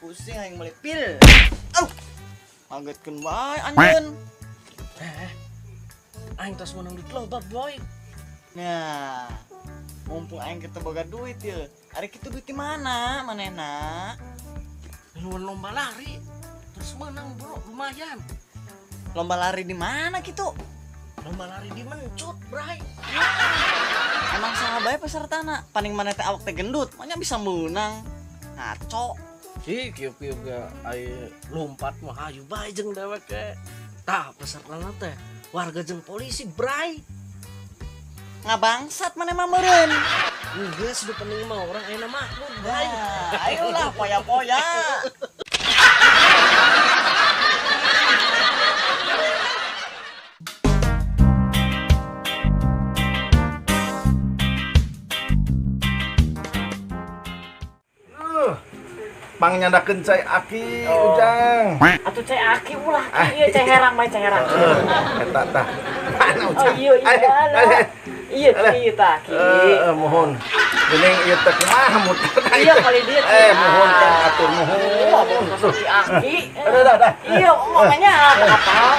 pusing aing melepil. Ngagetkeun bae anjeun. Aing tos menang duit loba boy. Nah, mumpung aing kita boga duit ya. Ari kitu duit di mana? Manehna? Luan lomba lari. Terus menang bro, lumayan. Lomba lari di mana kitu? Lomba lari di Mencut, bray. Emang saha bae pesertana? Paling maneh teh awak teh gendut, manya bisa menang. Ngaco. Kieu ge ai lompat mah hayu bae jeung dewek ge. Tah pesertana teh warga jeung polisi, bray. Ngabangsat maneh mah meureun. Geus nu penting mah orang ayeuna makmur, bray. Ayolah poya-poya. Pang nyandakeun cai aki Ujang. Atuh cai aki ulah ieu cai herang bae cai herang. Eta tah. Mana Oh Ujang? iya lah. Iya tah ki. Mohon. Geuning ieu teh kumaha muter. Iya kali dia. Mohon Kang atur nuhun. Mohon si aki. Dah. Iya makanya apa?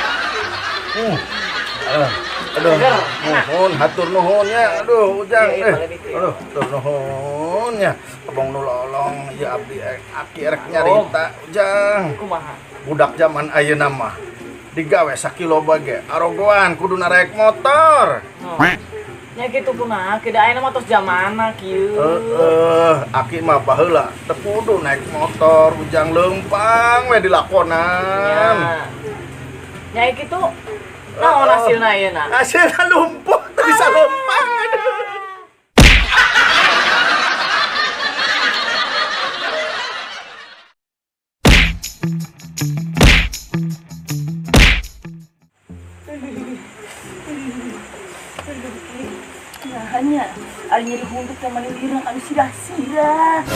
Aduh, nuhun, hatur nuhun ya. Aduh, Ujang. Aduh, hatur nuhun ya. Abang nu lolong ya abdi aki rek nyarita, Ujang. Kumaha? Budak zaman ayeuna mah digawe sakilo bage arogoan kudu naik motor. Nya kitu kumaha? Keda ayeuna mah tos zamanna kieu. Aki mah baheula teu kudu naik motor, Ujang leumpang we dilakonan. Nya kitu naon hasilna ayeuna? Hasilna lumpuh teu bisa leumpang. Hanya ari nyeri huntuk teh mani lirang anu sirah-sirah.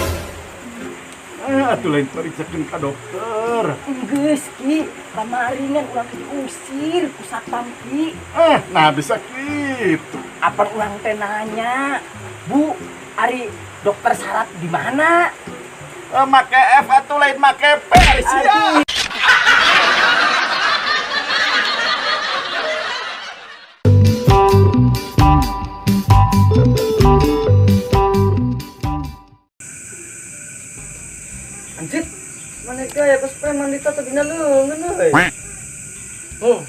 Atuh lain pariksakeun ka dokter. Geus ki, kamaringan urang diusir ku satpam ki. Nah bisa kitu. Apa urang teh nanya, "Bu, ari dokter syarat di mana?" Make F atuh lain make P ari sia. Anjir, mana gaya pas preman di tata bina leungeun euy.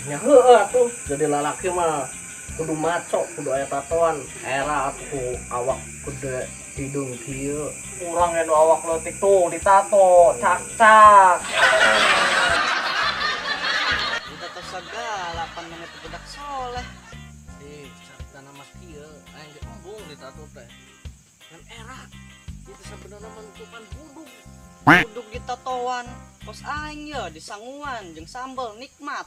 Nya heueuh atuh. Jadi lalaki mah kudu maco, kudu aya tatoan. Era atuh awak kudu hidung kieu. Urang anu awak leutik tuh ditato, cak-cak. Ditato sagala pan maneh teh budak soleh. Cartana mas kieu, aing ge embung ditato teh. Kan era itu sebenarnya menentukan buduk. Duduk di tatoan, pos aing ya disanguan jeung sambel nikmat.